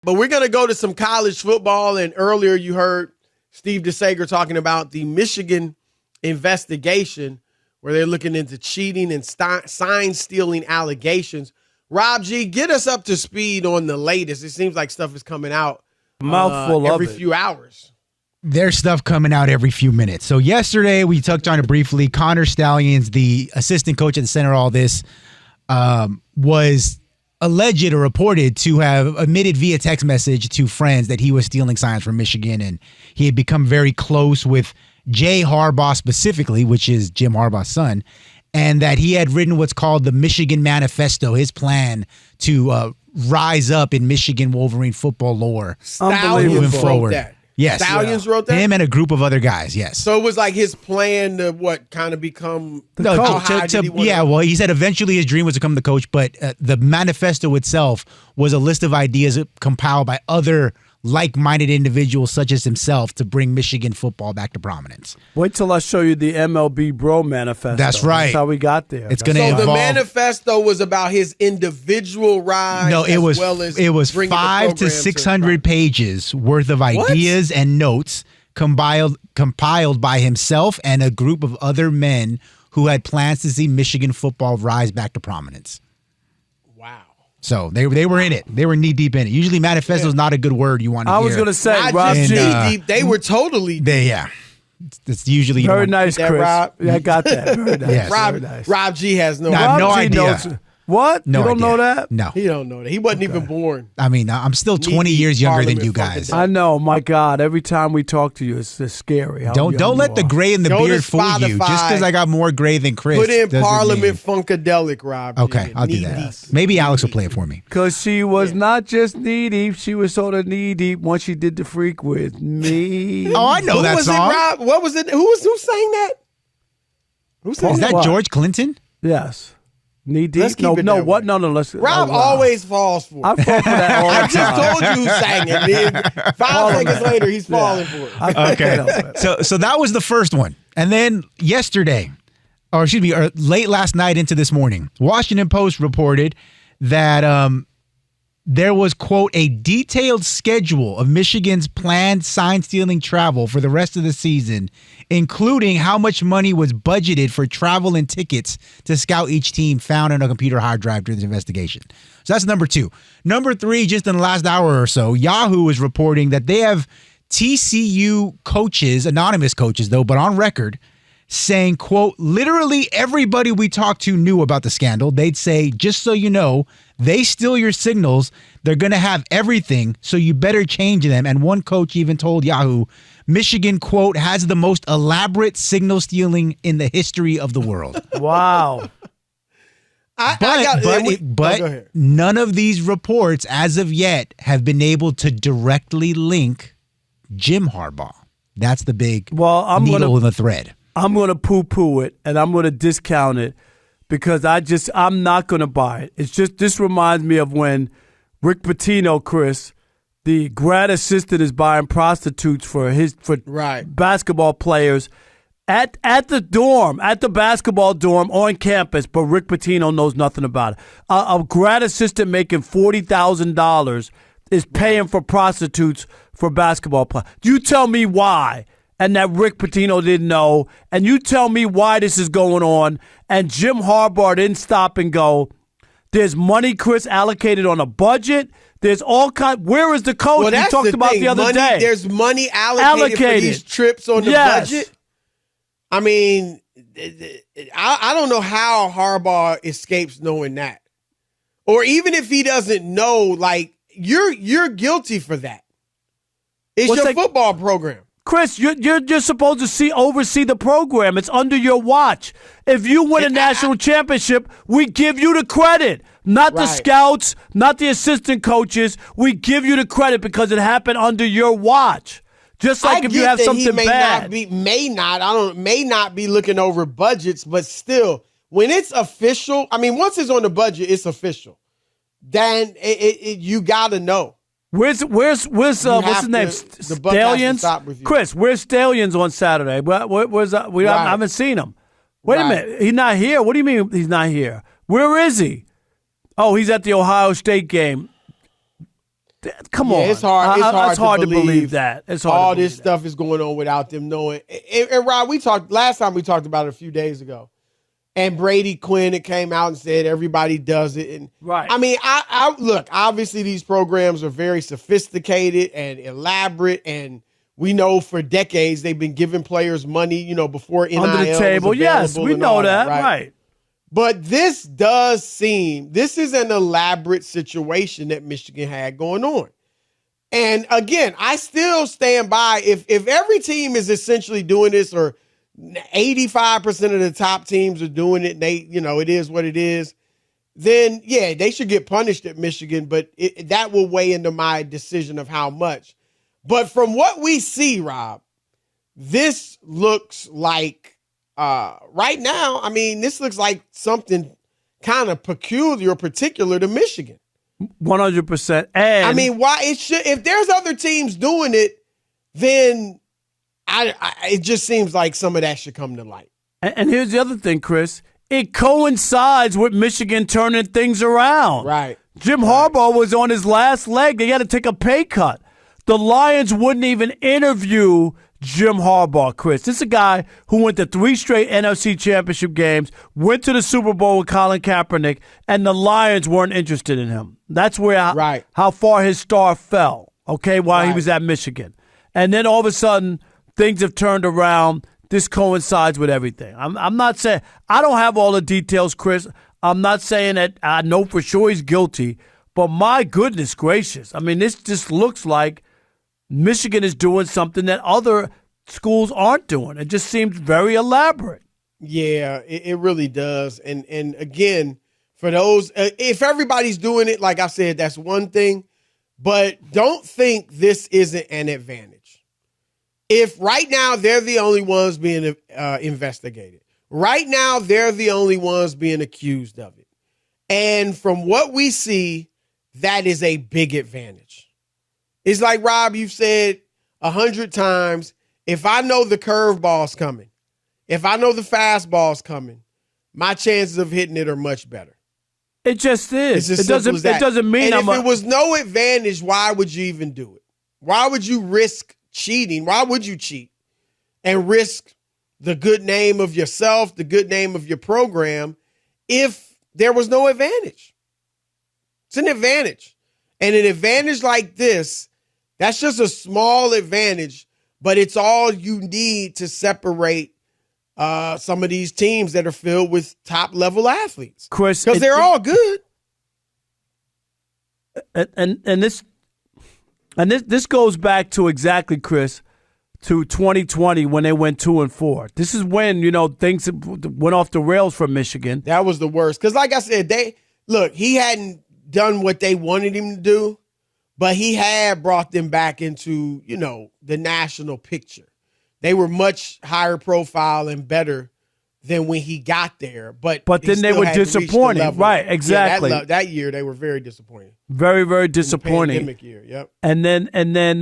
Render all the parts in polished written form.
But we're going to go to some college football. And earlier you heard Steve DeSager talking about the Michigan investigation where they're looking into cheating and sign stealing allegations. Rob G, get us up to speed on the latest. It seems like stuff is coming out every few hours. There's stuff coming out every few minutes. So yesterday we touched on it briefly. Connor Stallions, the assistant coach at the center of all this, was alleged or reported to have admitted via text message to friends that he was stealing signs from Michigan, and he had become very close with Jay Harbaugh specifically, which is Jim Harbaugh's son, and that he had written what's called the Michigan Manifesto, his plan to rise up in Michigan Wolverine football lore. Stallions wrote that. Yes. Stallions wrote that? Him and a group of other guys, yes. So it was like his plan to kind of become the coach? Well, he said eventually his dream was to become the coach, but the manifesto itself was a list of ideas compiled by other like-minded individuals such as himself to bring Michigan football back to prominence. Wait till I show you the MLB Bro Manifesto. That's right. That's how we got there. So the manifesto was about his individual rise. No, it was 500 to 600 pages worth of ideas and notes compiled by himself and a group of other men who had plans to see Michigan football rise back to prominence. Wow. So they were in it. They were knee deep in it. Usually manifesto is not a good word you want to hear. I was going to say, Rob, knee deep. They were totally deep. It's usually very nice, Chris. Rob? Yeah, I got that. Very nice. Yes. Very nice. Rob G has no idea. What? No you don't idea. know that? No. He don't know that. He wasn't even born. I mean, I'm still 20 years younger than you guys. I know. My God. Every time we talk to you, it's scary. Don't let the gray in the beard fool you. Just because I got more gray than Chris. Put in Parliament Funkadelic, Rob. Okay, I'll do that. Maybe Alex will play it for me. Because she was not just knee deep. She was sort of knee deep once she did the freak with me. Oh, I know that song. Rob? What was it? Who sang that? Who sang that? Is that George Clinton? Yes. Knee deep? Let's keep it no. that What? way. No. Let's. Rob always falls for it. I fall for that all the time. I just told you who sang it. 5 seconds later, he's falling for it. Okay. So that was the first one. And then yesterday, or late last night into this morning, Washington Post reported that there was, quote, a detailed schedule of Michigan's planned sign-stealing travel for the rest of the season, including how much money was budgeted for travel and tickets to scout each team found on a computer hard drive during this investigation. So that's number 2. Number 3, just in the last hour or so, Yahoo is reporting that they have TCU coaches, anonymous coaches though, but on record, saying, quote, literally everybody we talked to knew about the scandal. They'd say, just so you know, they steal your signals. They're going to have everything, so you better change them. And one coach even told Yahoo, Michigan, quote, has the most elaborate signal stealing in the history of the world. Wow. But none of these reports, as of yet, have been able to directly link Jim Harbaugh. That's the big needle in the thread. I'm going to poo-poo it, and I'm going to discount it because I'm not going to buy it. It's just, this reminds me of when Rick Pitino, Chris, the grad assistant, is buying prostitutes for basketball players at the basketball dorm on campus, but Rick Pitino knows nothing about it. A grad assistant making $40,000 is paying for prostitutes for basketball players. You tell me why. And that Rick Pitino didn't know, and you tell me why this is going on, and Jim Harbaugh didn't stop and go, there's money, Chris, allocated on a budget. There's all kind. Where is the coach we talked about the other day? There's money allocated for these trips on the budget. I mean, I don't know how Harbaugh escapes knowing that. Or even if he doesn't know, like, you're guilty for that. It's your football program. Chris, you're supposed to oversee the program. It's under your watch. If you win a national championship, we give you the credit. Not the scouts, not the assistant coaches. We give you the credit because it happened under your watch. Just like if you have something bad. May not be looking over budgets, but still, when it's official, I mean, once it's on the budget, it's official. Then you got to know. What's his name? Stallions? Chris, where's Stallions on Saturday? Where's I haven't seen him. Wait a minute. He's not here? What do you mean he's not here? Where is he? Oh, he's at the Ohio State game. Come Yeah, on. it's hard. It's hard to believe that. It's hard. All this stuff is going on without them knowing. And Rob, last time we talked about it a few days ago. And Brady Quinn, it came out and said everybody does it. And right. I mean, I look, obviously these programs are very sophisticated and elaborate, and we know for decades they've been giving players money, before NIL under the table. Yes, we know that, right? But this is an elaborate situation that Michigan had going on. And again, I still stand by if every team is essentially doing this, or 85% of the top teams are doing it, and they, it is what it is, then yeah, they should get punished at Michigan, but that will weigh into my decision of how much. But from what we see, Rob, this looks like right now, this looks like something kind of peculiar or particular to Michigan. 100%. And why if there's other teams doing it, then it just seems like some of that should come to light. And here's the other thing, Chris. It coincides with Michigan turning things around. Right. Jim Harbaugh was on his last leg. They had to take a pay cut. The Lions wouldn't even interview Jim Harbaugh, Chris. This is a guy who went to 3 straight NFC championship games, went to the Super Bowl with Colin Kaepernick, and the Lions weren't interested in him. That's where how far his star fell, while he was at Michigan. And then all of a sudden, things have turned around. This coincides with everything. I'm not saying – I don't have all the details, Chris. I'm not saying that I know for sure he's guilty. But my goodness gracious. This just looks like Michigan is doing something that other schools aren't doing. It just seems very elaborate. Yeah, it really does. And again, for those if everybody's doing it, like I said, that's one thing. But don't think this isn't an advantage. If right now they're the only ones being investigated, right now they're the only ones being accused of it. And from what we see, that is a big advantage. It's like, Rob, you've said 100 times, if I know the curveball's coming, if I know the fastball's coming, my chances of hitting it are much better. It just is. It doesn't mean if it was no advantage, why would you even do it? Why would you risk cheating? Why would you cheat and risk the good name of yourself, the good name of your program, if there was no advantage? It's an advantage. And an advantage like this, that's just a small advantage, but it's all you need to separate some of these teams that are filled with top-level athletes. Chris, because they're all good. And this goes back to exactly, Chris, to 2020 when they went 2-4. This is when, things went off the rails for Michigan. That was the worst. Because like I said, he hadn't done what they wanted him to do, but he had brought them back into, the national picture. They were much higher profile and better than when he got there. But then they were disappointing. Right, exactly. Yeah, that year they were very disappointing. Very, very disappointing. Pandemic year, yep. And then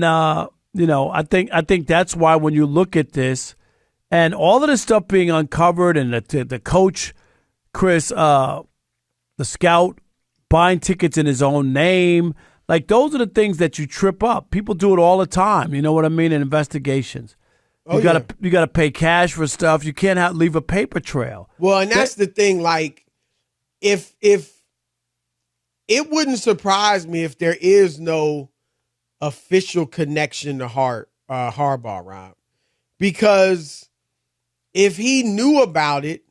I think that's why when you look at this and all of this stuff being uncovered and the coach, Chris, the scout, buying tickets in his own name, like those are the things that you trip up. People do it all the time. You know what I mean? In investigations. You gotta pay cash for stuff. You can't leave a paper trail. Well, and that's the thing. Like, if it wouldn't surprise me if there is no official connection to Harbaugh, Rob, because if he knew about it,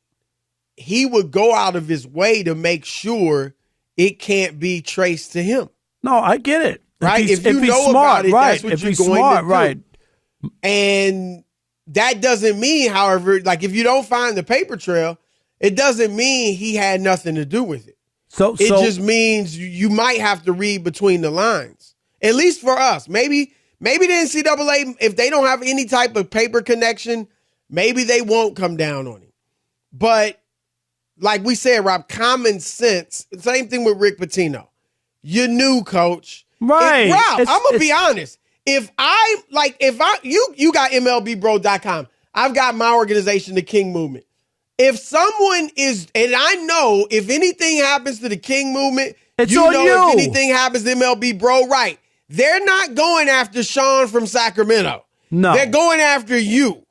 he would go out of his way to make sure it can't be traced to him. No, I get it. Right? If you know smart, about it, right. that's what if you're he's going smart, to do. right. And that doesn't mean, however, like if you don't find the paper trail, it doesn't mean he had nothing to do with it. So it just means you might have to read between the lines. At least for us. Maybe the NCAA, if they don't have any type of paper connection, maybe they won't come down on him. But like we said, Rob, common sense, same thing with Rick Pitino. You knew, coach. Right. Rob, I'm going to be honest. You got MLBBro.com. I've got my organization, the King Movement. If someone is, and I know if anything happens to the King Movement, it's you on know you. if anything happens to MLB Bro, right. they're not going after Sean from Sacramento. No. They're going after you.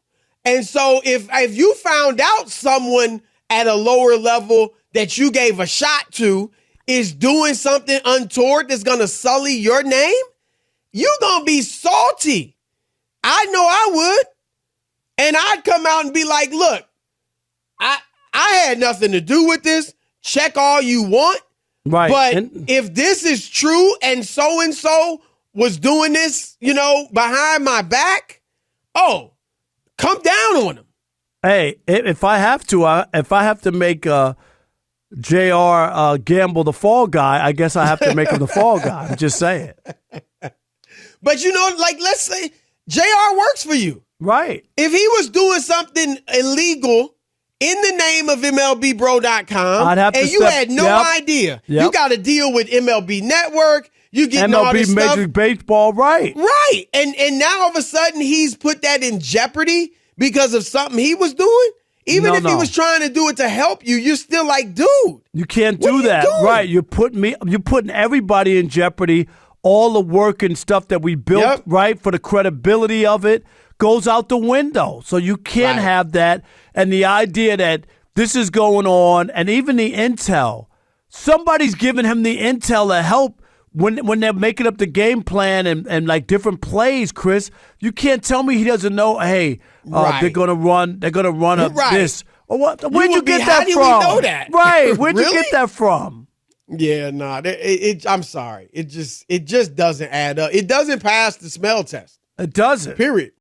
And so if you found out someone at a lower level that you gave a shot to is doing something untoward that's going to sully your name, you're going to be salty. I know I would. And I'd come out and be like, look, I had nothing to do with this. Check all you want. Right. But if this is true and so was doing this, behind my back, come down on him. Hey, if I have to make JR Gamble the fall guy, I guess I have to make him the fall guy. I'm just saying. But let's say JR works for you. Right. If he was doing something illegal in the name of MLBBro.com, and you had no idea, you got to deal with MLB Network, you get all this MLB stuff. Major League Baseball, right. Right. And now all of a sudden he's put that in jeopardy because of something he was doing. Even if he was trying to do it to help you, you're still like, dude. You can't do that. Right. You're putting everybody in jeopardy. All the work and stuff that we built, right, for the credibility of it goes out the window. So you can't have that. And the idea that this is going on, and even the intel, somebody's giving him the intel to help when they're making up the game plan and like different plays, Chris. You can't tell me he doesn't know, hey, they're gonna run up this. Or what? Where'd you get that from? How do we know that? Right. Where'd you get that from? Yeah, I'm sorry. It just doesn't add up. It doesn't pass the smell test. It doesn't. Period.